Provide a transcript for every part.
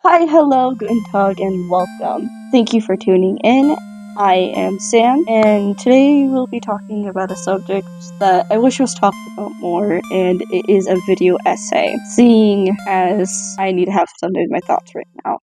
Hi, hello, guten tag, and welcome. Thank you for tuning in. I am Sam, and today we'll be talking about a subject that I wish was talked about more, and it is a video essay, seeing as I need to have some in my thoughts right now.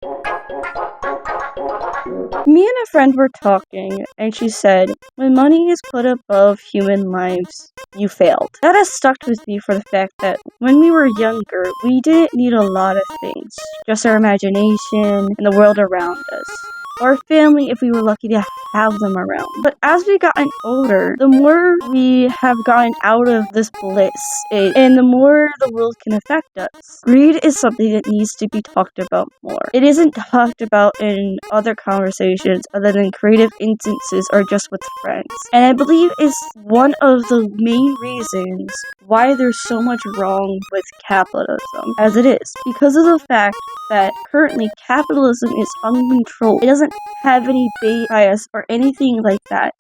Me and a friend were talking, and she said, when money is put above human lives, you failed. That has stuck with me for the fact that when we were younger, we didn't need a lot of things, just our imagination and the world around us. Our family if we were lucky to have them around. But as we've gotten older, the more we have gotten out of this bliss, and the more the world can affect us. Greed is something that needs to be talked about more. It isn't talked about in other conversations other than creative instances or just with friends. And I believe it's one of the main reasons why there's so much wrong with capitalism as it is. Because of the fact that currently capitalism is uncontrolled. It doesn't have any bias or anything like that.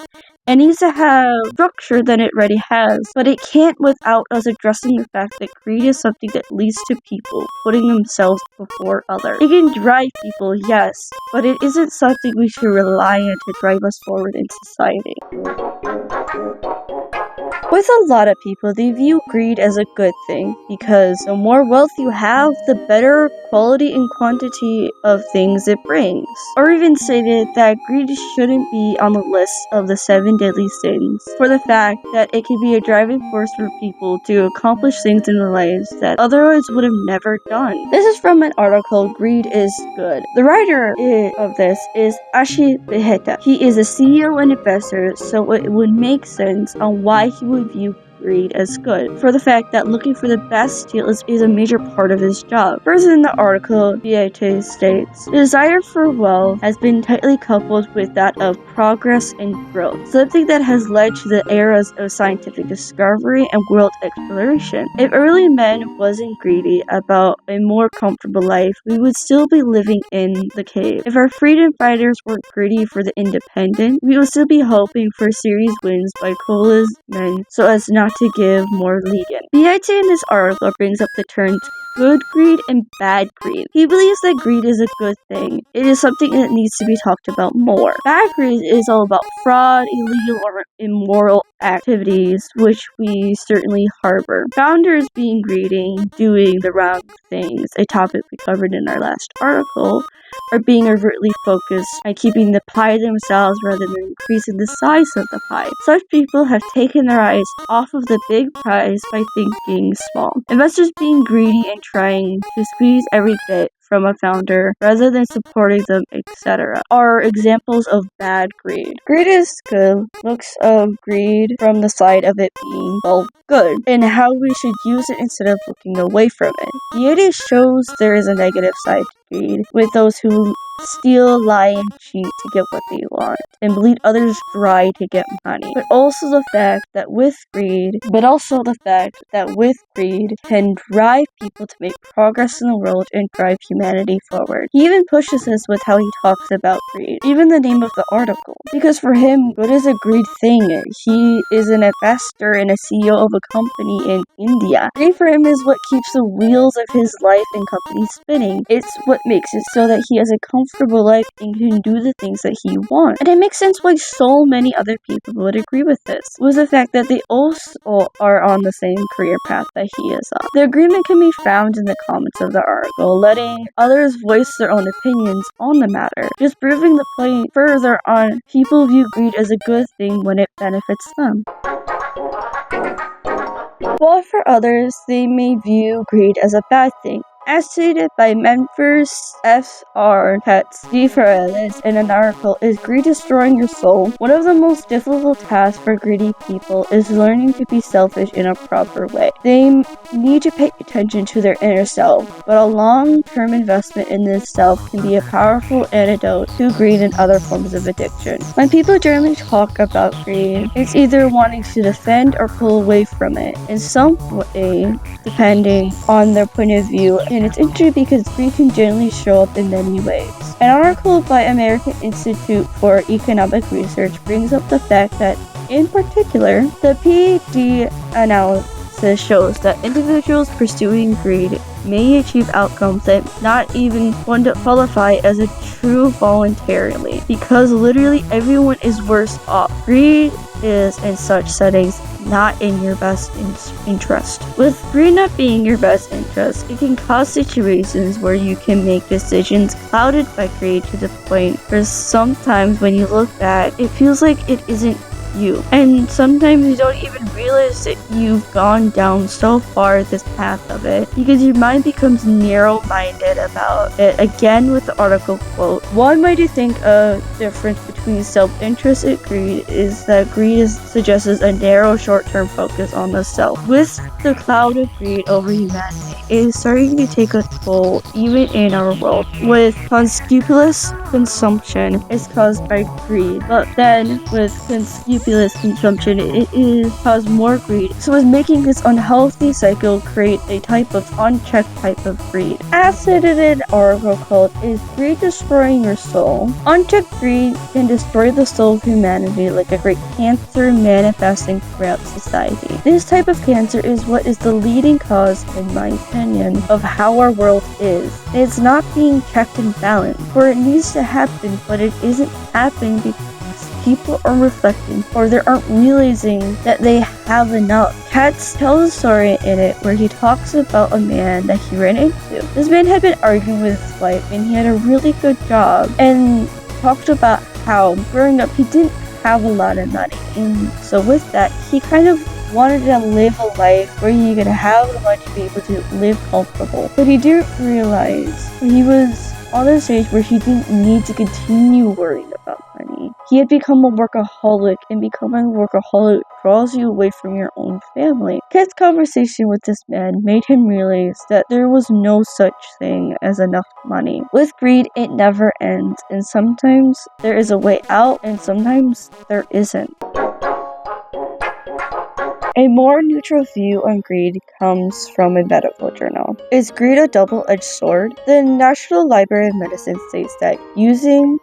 It needs to have structure than it already has, but it can't without us addressing the fact that greed is something that leads to people putting themselves before others. It can drive people, yes, but it isn't something we should rely on to drive us forward in society. With a lot of people, they view greed as a good thing because the more wealth you have, the better quality and quantity of things it brings. Or even stated that greed shouldn't be on the list of the 7 deadly sins for the fact that it can be a driving force for people to accomplish things in their lives that otherwise would have never done. This is from an article, Greed is Good. The writer of this is Ashi Beheta. He is a CEO and investor, so it would make sense on why he would view greed as good, for the fact that looking for the best deal is a major part of his job. Further in the article, BIT states, the desire for wealth has been tightly coupled with that of progress and growth, something that has led to the eras of scientific discovery and world exploration. If early men wasn't greedy about a more comfortable life, we would still be living in the cave. If our freedom fighters weren't greedy for the independent, we would still be hoping for series wins by coalesced men so as not to give more lead-in. BIT in this article brings up the terms good greed and bad greed. He believes that greed is a good thing. It is something that needs to be talked about more. Bad greed is all about fraud, illegal or immoral activities, which we certainly harbor. Founders being greedy, doing the wrong things, a topic we covered in our last article, are being overtly focused on keeping the pie themselves rather than increasing the size of the pie. Such people have taken their eyes off of the big prize by thinking small. Investors being greedy and trying to squeeze every bit from a founder rather than supporting them, etc., are examples of bad greed. Greed is good. Looks of greed from the side of it being, well, good, and how we should use it instead of looking away from it. The idea shows there is a negative side to greed, with those who steal, lie, and cheat to get what they want, and bleed others dry to get money. But also the fact that with greed can drive people to make progress in the world and drive humanity forward. He even pushes this with how he talks about greed, even the name of the article. Because for him, what is a greed thing? He is an investor and a CEO of a company in India. Greed for him is what keeps the wheels of his life and company spinning. It's what makes it so that he has a comfortable life and can do the things that he wants. And it makes sense why so many other people would agree with this, with the fact that they also are on the same career path that he is on. The agreement can be found in the comments of the article, letting others voice their own opinions on the matter, just proving the point further on people view greed as a good thing when it benefits them. While for others, they may view greed as a bad thing. As stated by Manfred Kets in an article, is greed destroying your soul? One of the most difficult tasks for greedy people is learning to be selfish in a proper way. They need to pay attention to their inner self, but a long-term investment in this self can be a powerful antidote to greed and other forms of addiction. When people generally talk about greed, it's either wanting to defend or pull away from it in some way, depending on their point of view. And it's interesting because greed can generally show up in many ways. An article by American Institute for Economic Research brings up the fact that, in particular, the PED analysis shows that individuals pursuing greed may achieve outcomes that not even one to qualify as a true voluntarily, because literally everyone is worse off. Greed is, in such settings, not in your best interest. With greed not being your best interest, it can cause situations where you can make decisions clouded by greed to the point where sometimes when you look back, it feels like it isn't you. And sometimes you don't even realize that you've gone down so far this path of it because your mind becomes narrow-minded about it. Again, with the article quote, one way to think a difference between self-interest and greed is that greed suggests a narrow short-term focus on the self. With the cloud of greed over humanity, it is starting to take a toll even in our world. With unscrupulous consumption is caused by greed, but then with unscrupulous consumption, it is caused more greed. So is making this unhealthy cycle create a type of unchecked type of greed. As stated in an article called "Is Greed Destroying Your Soul?" Unchecked greed can destroy the soul of humanity like a great cancer manifesting throughout society. This type of cancer is what is the leading cause, in my opinion, of how our world is. It's not being checked and balanced, for it needs to happen, but it isn't happening because people are reflecting or they aren't realizing that they have enough. Kets tells a story in it where he talks about a man that he ran into. This man had been arguing with his wife and he had a really good job and talked about how growing up he didn't have a lot of money, and so with that he kind of wanted to live a life where he could have the money to be able to live comfortable. But he didn't realize he was on a stage where he didn't need to continue worrying about money. He had become a workaholic, and becoming a workaholic draws you away from your own family. Kit's conversation with this man made him realize that there was no such thing as enough money. With greed, it never ends, and sometimes there is a way out, and sometimes there isn't. A more neutral view on greed comes from a medical journal. Is greed a double-edged sword? The National Library of Medicine states that using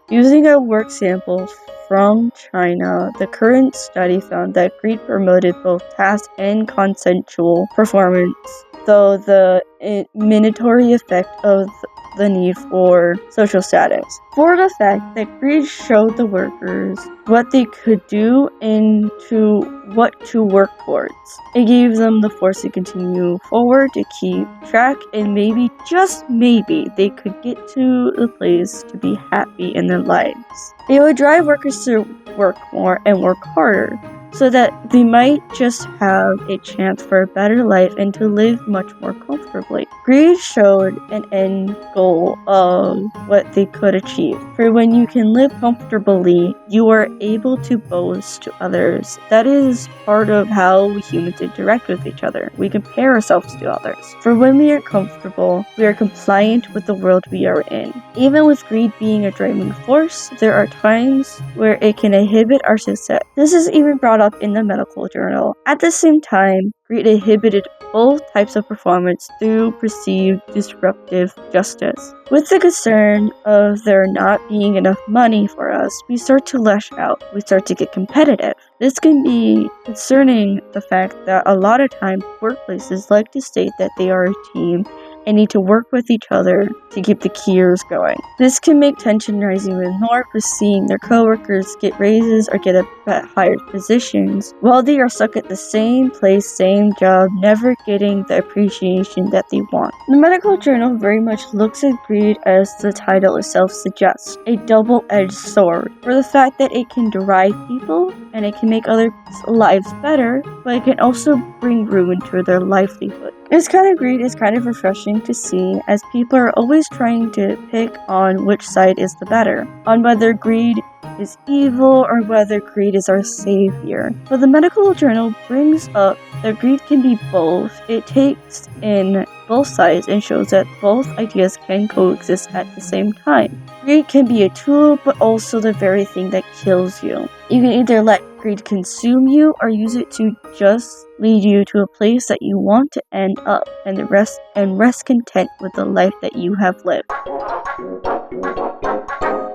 a work sample from China, the current study found that greed promoted both task and consensual performance, though the minatory effect of the need for social status. For the fact that greed showed the workers what they could do and to what to work towards. It gave them the force to continue forward, to keep track, and maybe, just maybe, they could get to the place to be happy in their lives. It would drive workers to work more and work harder, so that they might just have a chance for a better life and to live much more comfortably. Greed showed an end goal of what they could achieve. For when you can live comfortably, you are able to boast to others. That is part of how we humans interact with each other. We compare ourselves to others. For when we are comfortable, we are compliant with the world we are in. Even with greed being a driving force, there are times where it can inhibit our success. This is even brought up in the medical journal. At the same time, greed inhibited both types of performance through perceived disruptive justice. With the concern of there not being enough money for us, we start to lash out. We start to get competitive. This can be concerning the fact that a lot of times workplaces like to state that they are a team and need to work with each other to keep the gears going. This can make tension rising even more for seeing their coworkers get raises or get higher positions while they are stuck at the same place, same job, never getting the appreciation that they want. The medical journal very much looks at greed as the title itself suggests, a double-edged sword, for the fact that it can drive people and it can make others' lives better, but it can also bring ruin to their livelihood. This kind of greed is kind of refreshing to see, as people are always trying to pick on which side is the better, on whether greed is evil or whether greed is our savior. But the medical journal brings up that greed can be both. It takes in both sides and shows that both ideas can coexist at the same time. Greed can be a tool, but also the very thing that kills you. You can either let greed consume you or use it to just lead you to a place that you want to end up and rest content with the life that you have lived.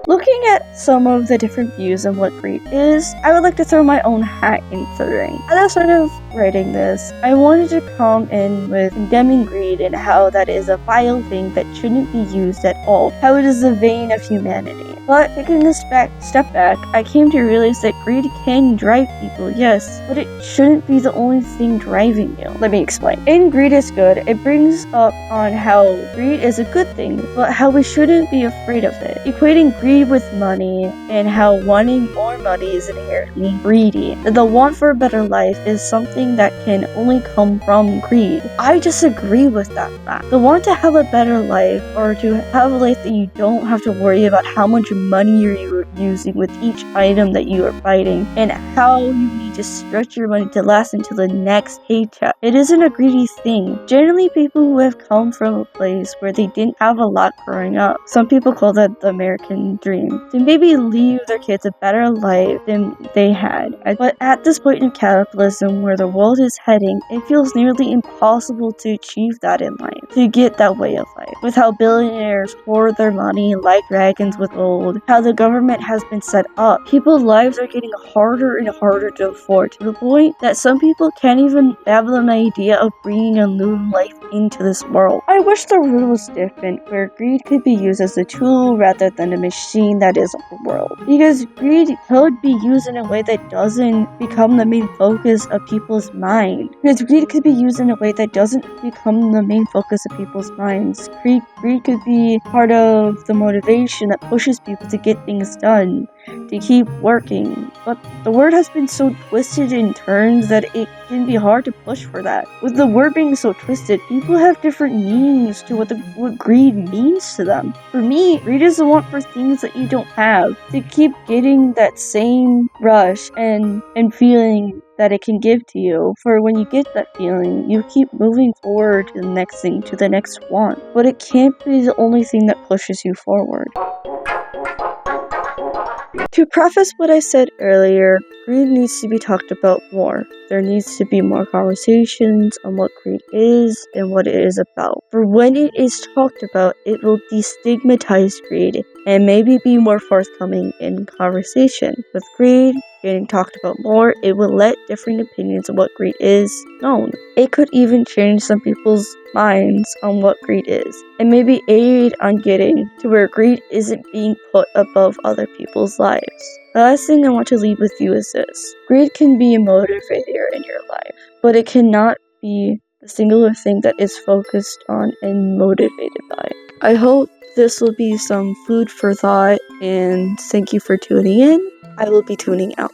Looking at some of the different views of what greed is, I would like to throw my own hat into the ring. At the start of writing this, I wanted to come in with condemning greed and how that is a vile thing that shouldn't be used at all, how it is the vein of humanity. But taking a step back, I came to realize that greed can drive people, yes, but it shouldn't be the only thing driving you. Let me explain. In Greed is Good, it brings up on how greed is a good thing, but how we shouldn't be afraid of it, equating greed with money and how wanting more money is inherently greedy. The want for a better life is something that can only come from greed. I disagree with that fact. The want to have a better life, or to have a life that you don't have to worry about how much money you're using with each item that you are buying, and how you need to stretch your money to last until the next paycheck. It isn't a greedy thing. Generally, people who have come from a place where they didn't have a lot growing up, some people call that the American dream, to maybe leave their kids a better life than they had. But at this point in capitalism, where the world is heading, it feels nearly impossible to achieve that in life, to get that way of life. With how billionaires hoard their money like dragons with gold, how the government has been set up, people's lives are getting harder and harder to afford, to the point that some people can't even fathom the idea of bringing a new life into this world. I wish the world was different, where greed could be used as a tool rather than a machine that is our world. Because greed could be used in a way that doesn't become the main focus of people's mind. Because greed could be used in a way that doesn't become the main focus of people's minds. Greed could be part of the motivation that pushes people to get things done, to keep working. But the word has been so twisted in terms that it can be hard to push for that. With the word being so twisted, people have different meanings to what greed means to them. For me, greed is the want for things that you don't have, to keep getting that same rush and feeling that it can give to you. For when you get that feeling, you keep moving forward to the next thing, to the next want. But it can't be the only thing that pushes you forward. To preface what I said earlier, greed needs to be talked about more. There needs to be more conversations on what greed is and what it is about. For when it is talked about, it will destigmatize greed and maybe be more forthcoming in conversation. With greed getting talked about more, it will let different opinions of what greed is known. It could even change some people's minds on what greed is, and maybe aid on getting to where greed isn't being put above other people's lives. The last thing I want to leave with you is this. Greed can be a motivator in your life, but it cannot be the singular thing that is focused on and motivated by it. I hope this will be some food for thought, and thank you for tuning in. I will be tuning out.